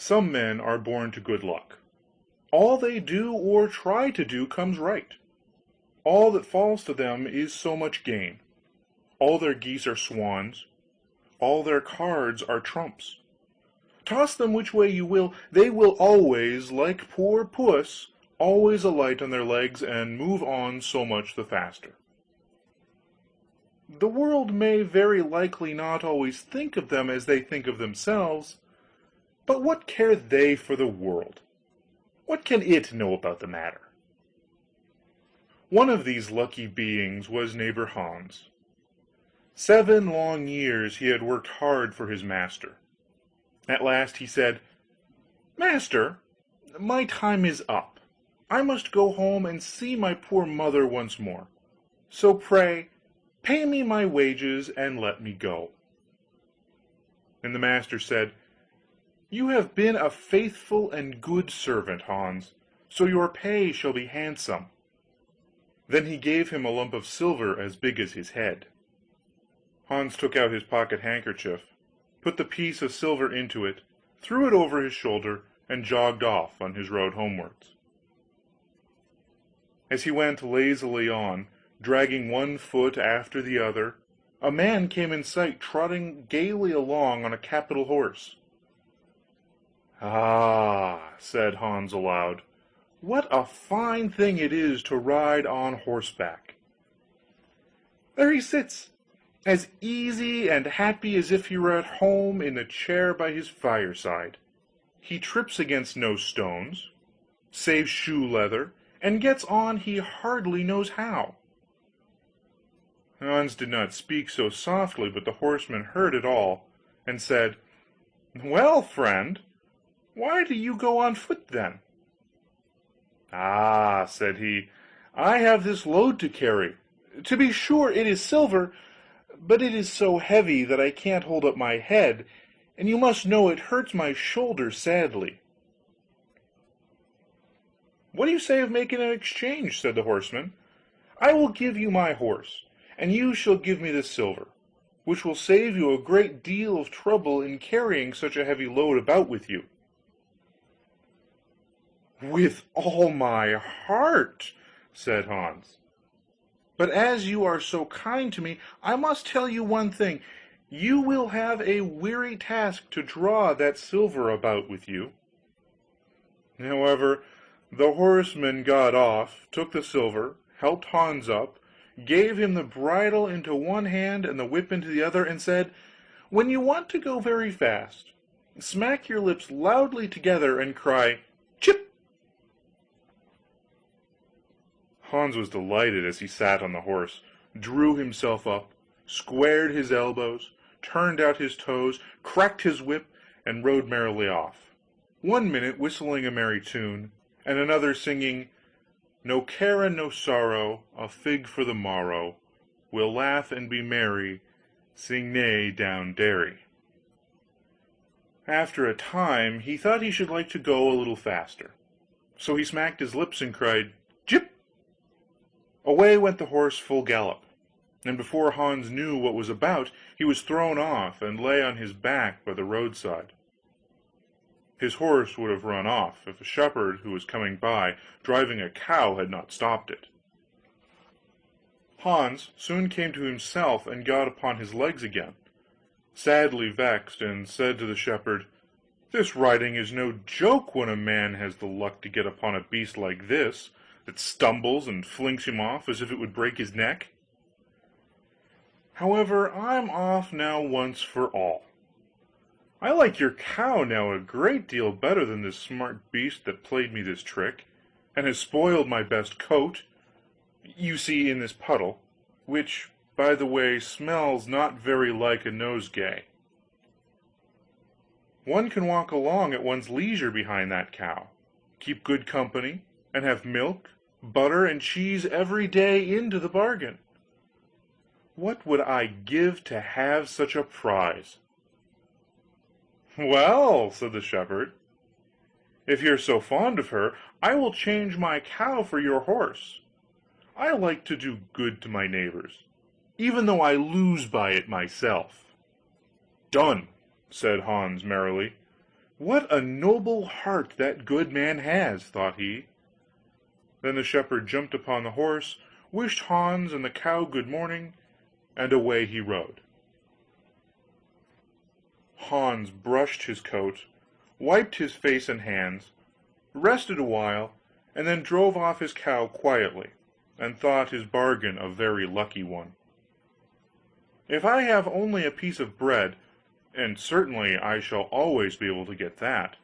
Some men are born to good luck. All they do or try to do comes right. All that falls to them is so much gain. All their geese are swans, all their cards are trumps. Toss them which way you will, they will always, like poor puss, always alight on their legs and move on so much the faster. The world may very likely not always think of them as they think of themselves, but what care they for the world? What can it know about the matter? One of these lucky beings was neighbor Hans. 7 long years he had worked hard for his master. At last he said, "Master, my time is up. I must go home and see my poor mother once more. So pray, pay me my wages and let me go." And the master said, "You have been a faithful and good servant, Hans, so your pay shall be handsome." Then he gave him a lump of silver as big as his head. Hans took out his pocket handkerchief, put the piece of silver into it, threw it over his shoulder, and jogged off on his road homewards. As he went lazily on, dragging one foot after the other, a man came in sight trotting gaily along on a capital horse. "Ah," said Hans aloud, "what a fine thing it is to ride on horseback! There he sits, as easy and happy as if he were at home in the chair by his fireside. He trips against no stones, saves shoe leather, and gets on he hardly knows how." Hans did not speak so softly but the horseman heard it all, and said, "Well, friend, why do you go on foot, then?" "Ah," said he, "I have this load to carry. To be sure it is silver, but it is so heavy that I can't hold up my head, and you must know it hurts my shoulder sadly." "What do you say of making an exchange?" said the horseman. "I will give you my horse, and you shall give me the silver, which will save you a great deal of trouble in carrying such a heavy load about with you." "With all my heart," said Hans. "But as you are so kind to me, I must tell you one thing. You will have a weary task to draw that silver about with you." However, the horseman got off, took the silver, helped Hans up, gave him the bridle into one hand and the whip into the other, and said, "When you want to go very fast, smack your lips loudly together and cry 'Chip!'" Hans was delighted as he sat on the horse, drew himself up, squared his elbows, turned out his toes, cracked his whip, and rode merrily off, one minute whistling a merry tune, and another singing, "No care and no sorrow, a fig for the morrow, we'll laugh and be merry, sing neigh down Derry." After a time he thought he should like to go a little faster, so he smacked his lips and cried, "Jip!" Away went the horse full gallop, and before Hans knew what was about he was thrown off, and lay on his back by the roadside. His horse would have run off, if a shepherd who was coming by, driving a cow, had not stopped it. Hans soon came to himself and got upon his legs again, sadly vexed, and said to the shepherd, "This riding is no joke when a man has the luck to get upon a beast like this, that stumbles and flings him off as if it would break his neck. However, I'm off now once for all. I like your cow now a great deal better than this smart beast that played me this trick, and has spoiled my best coat, you see in this puddle, which, by the way, smells not very like a nosegay. One can walk along at one's leisure behind that cow, keep good company, and have milk, butter, and cheese every day into the bargain. What would I give to have such a prize?" "Well," said the shepherd, "if you're so fond of her, I will change my cow for your horse. I like to do good to my neighbors, even though I lose by it myself." "Done," said Hans merrily. What a noble heart that good man has, thought he. Then the shepherd jumped upon the horse, wished Hans and the cow good morning, and away he rode. Hans brushed his coat, wiped his face and hands, rested awhile, and then drove off his cow quietly, and thought his bargain a very lucky one. If I have only a piece of bread, and certainly I shall always be able to get that,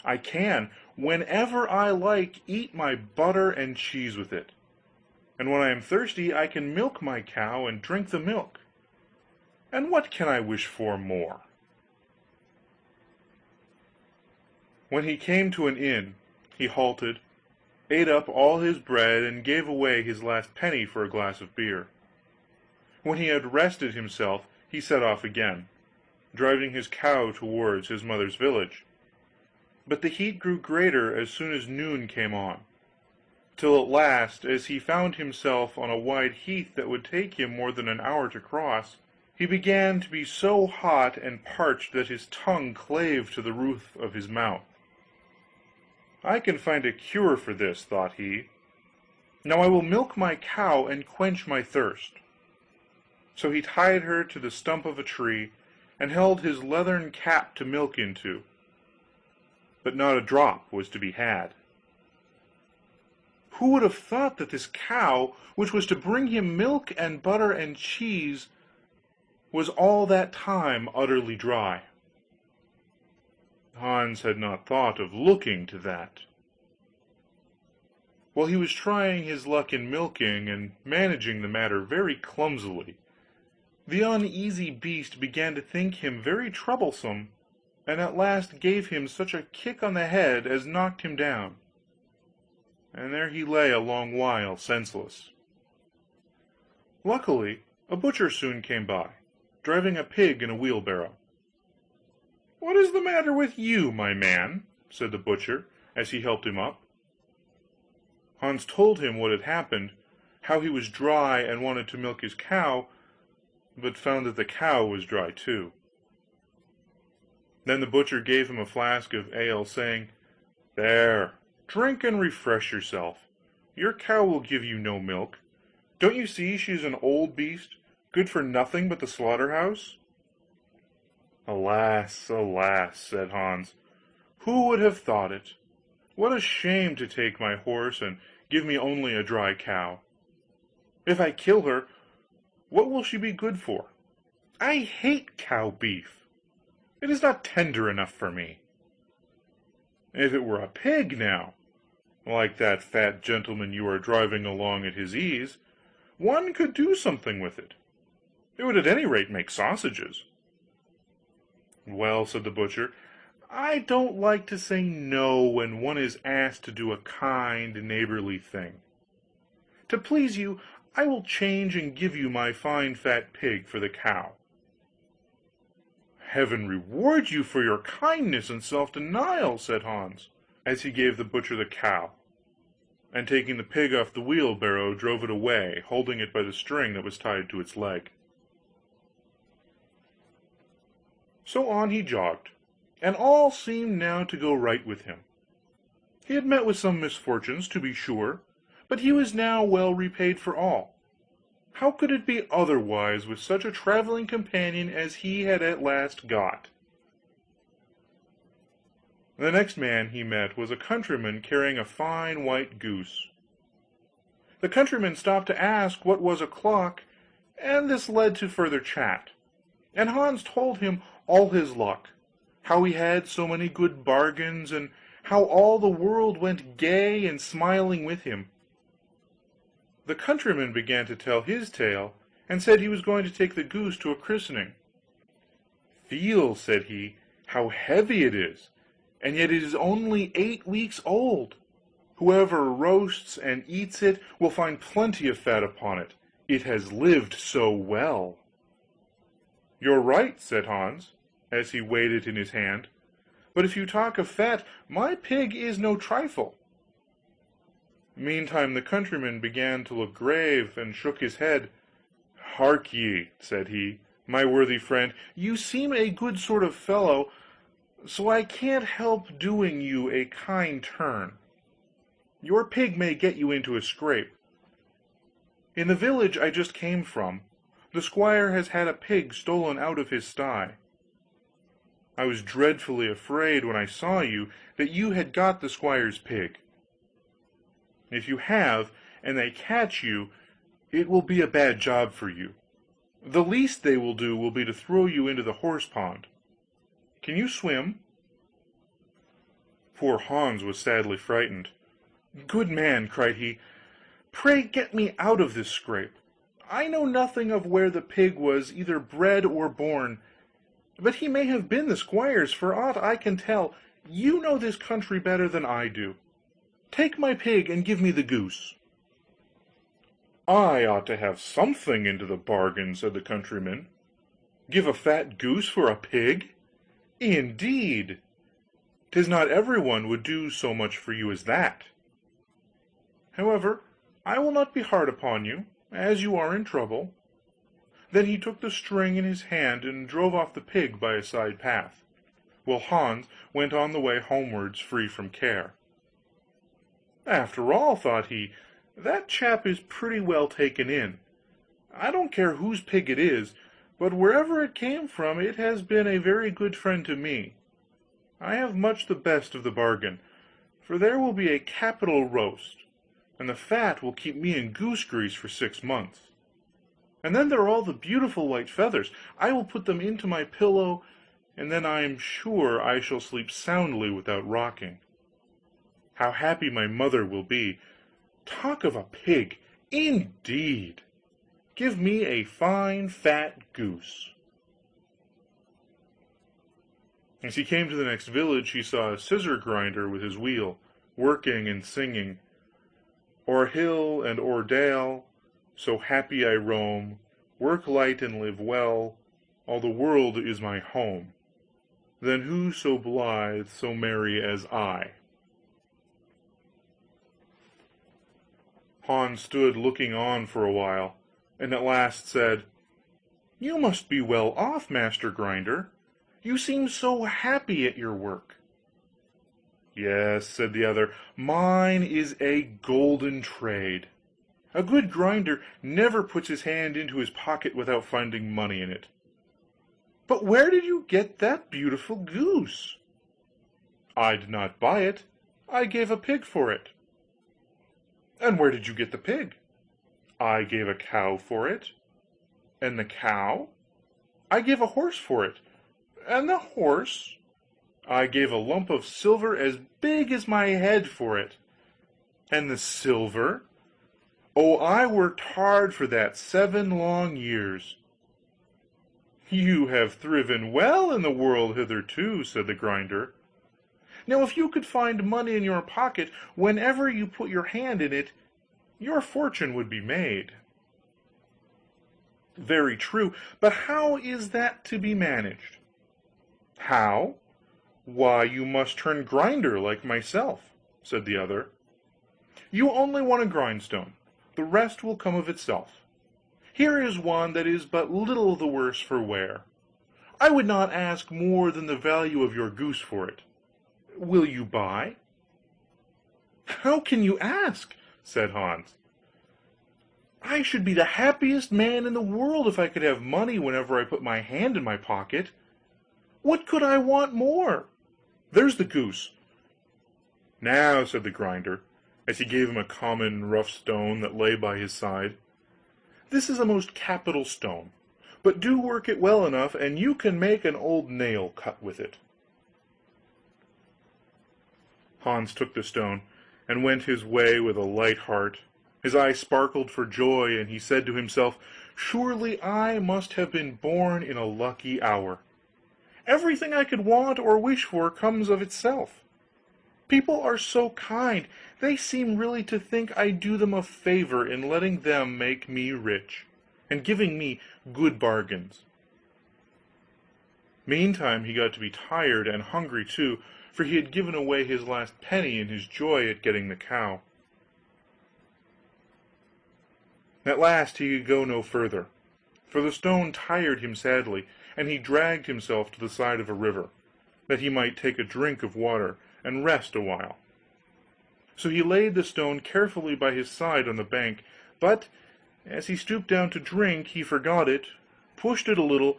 I can, whenever I like, eat my butter and cheese with it, and when I am thirsty I can milk my cow and drink the milk, and what can I wish for more? When he came to an inn, he halted, ate up all his bread, and gave away his last penny for a glass of beer. When he had rested himself he set off again, driving his cow towards his mother's village. But the heat grew greater as soon as noon came on, till at last, as he found himself on a wide heath that would take him more than an hour to cross, he began to be so hot and parched that his tongue clave to the roof of his mouth. I can find a cure for this, thought he. Now I will milk my cow and quench my thirst. So he tied her to the stump of a tree, and held his leathern cap to milk into, but not a drop was to be had. Who would have thought that this cow, which was to bring him milk and butter and cheese, was all that time utterly dry? Hans had not thought of looking to that. While he was trying his luck in milking, and managing the matter very clumsily, the uneasy beast began to think him very troublesome, and at last gave him such a kick on the head as knocked him down, and there he lay a long while senseless. Luckily a butcher soon came by, driving a pig in a wheelbarrow. "What is the matter with you, my man?" said the butcher, as he helped him up. Hans told him what had happened, how he was dry and wanted to milk his cow, but found that the cow was dry too. Then the butcher gave him a flask of ale, saying, "There, drink and refresh yourself. Your cow will give you no milk. Don't you see she is an old beast, good for nothing but the slaughterhouse?" "Alas, alas," said Hans, "who would have thought it? What a shame to take my horse and give me only a dry cow! If I kill her, what will she be good for? I hate cow beef. It is not tender enough for me. If it were a pig, now, like that fat gentleman you are driving along at his ease, one could do something with it. It would at any rate make sausages." "Well," said the butcher, "I don't like to say no when one is asked to do a kind, neighborly thing. To please you, I will change and give you my fine fat pig for the cow." "Heaven reward you for your kindness and self-denial," said Hans, as he gave the butcher the cow, and taking the pig off the wheelbarrow drove it away, holding it by the string that was tied to its leg. So on he jogged, and all seemed now to go right with him. He had met with some misfortunes, to be sure, but he was now well repaid for all. How could it be otherwise with such a travelling companion as he had at last got? The next man he met was a countryman carrying a fine white goose. The countryman stopped to ask what was o'clock, and this led to further chat, and Hans told him all his luck, how he had so many good bargains, and how all the world went gay and smiling with him. The countryman began to tell his tale, and said he was going to take the goose to a christening. "Feel," said he, "how heavy it is, and yet it is only 8 weeks old. Whoever roasts and eats it will find plenty of fat upon it, it has lived so well." "You're right," said Hans, as he weighed it in his hand, "but if you talk of fat, my pig is no trifle." Meantime the countryman began to look grave, and shook his head. "Hark ye," said he, "my worthy friend, you seem a good sort of fellow, so I can't help doing you a kind turn. Your pig may get you into a scrape. In the village I just came from, the squire has had a pig stolen out of his sty. I was dreadfully afraid when I saw you that you had got the squire's pig. If you have, and they catch you, it will be a bad job for you. The least they will do will be to throw you into the horse pond. Can you swim?" Poor Hans was sadly frightened. "Good man," cried he, "pray get me out of this scrape. I know nothing of where the pig was either bred or born, but he may have been the squire's for aught I can tell. You know this country better than I do. Take my pig and give me the goose." "I ought to have something into the bargain," said the countryman. "Give a fat goose for a pig? Indeed! 'Tis not everyone would do so much for you as that. However, I will not be hard upon you, as you are in trouble." Then he took the string in his hand and drove off the pig by a side path, while Hans went on the way homewards free from care. "After all," thought he, "that chap is pretty well taken in. I don't care whose pig it is, but wherever it came from it has been a very good friend to me. I have much the best of the bargain, for there will be a capital roast, and the fat will keep me in goose grease for 6 months. And then there are all the beautiful white feathers. I will put them into my pillow, and then I am sure I shall sleep soundly without rocking. How happy my mother will be! Talk of a pig, indeed! Give me a fine fat goose." As he came to the next village he saw a scissor grinder with his wheel, working and singing: "O'er hill and o'er dale, so happy I roam, work light and live well, all the world is my home. Then who so blithe, so merry as I?" Hans stood looking on for a while, and at last said: "You must be well off, master grinder. You seem so happy at your work." "Yes," said the other, "mine is a golden trade. A good grinder never puts his hand into his pocket without finding money in it." "But where did you get that beautiful goose?" "I did not buy it, I gave a pig for it." "And where did you get the pig?" "I gave a cow for it." "And the cow?" "I gave a horse for it." "And the horse?" "I gave a lump of silver as big as my head for it." "And the silver?" "Oh, I worked hard for that 7 long years." "You have thriven well in the world hitherto," said the grinder. "Now if you could find money in your pocket whenever you put your hand in it, your fortune would be made." "Very true, but how is that to be managed?" "How? Why, you must turn grinder like myself," said the other. "You only want a grindstone, the rest will come of itself. Here is one that is but little the worse for wear. I would not ask more than the value of your goose for it. Will you buy?" "How can you ask?" said Hans. "I should be the happiest man in the world if I could have money whenever I put my hand in my pocket. What could I want more? There's the goose." "Now," said the grinder, as he gave him a common rough stone that lay by his side, "this is a most capital stone, but do work it well enough, and you can make an old nail cut with it." Hans took the stone, and went his way with a light heart. His eyes sparkled for joy, and he said to himself, "Surely I must have been born in a lucky hour. Everything I could want or wish for comes of itself. People are so kind, they seem really to think I do them a favor in letting them make me rich, and giving me good bargains." Meantime he got to be tired, and hungry too, for he had given away his last penny in his joy at getting the cow. At last he could go no further, for the stone tired him sadly, and he dragged himself to the side of a river. that he might take a drink of water and rest a while. So he laid the stone carefully by his side on the bank, but as he stooped down to drink he forgot it, pushed it a little,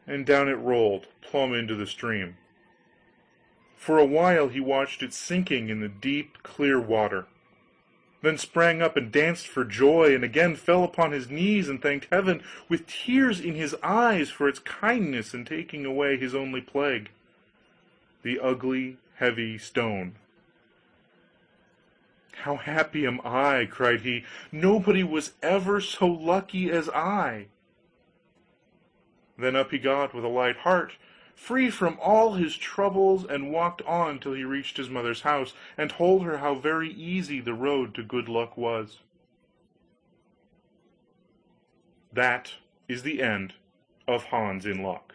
and down it rolled, plumb into the stream. For a while he watched it sinking in the deep clear water, then sprang up and danced for joy, and again fell upon his knees and thanked heaven, with tears in his eyes, for its kindness in taking away his only plague, the ugly heavy stone. "How happy am I!" cried he. "Nobody was ever so lucky as I." Then up he got with a light heart, free from all his troubles, and walked on till he reached his mother's house, and told her how very easy the road to good luck was. That is the end of Hans in Luck.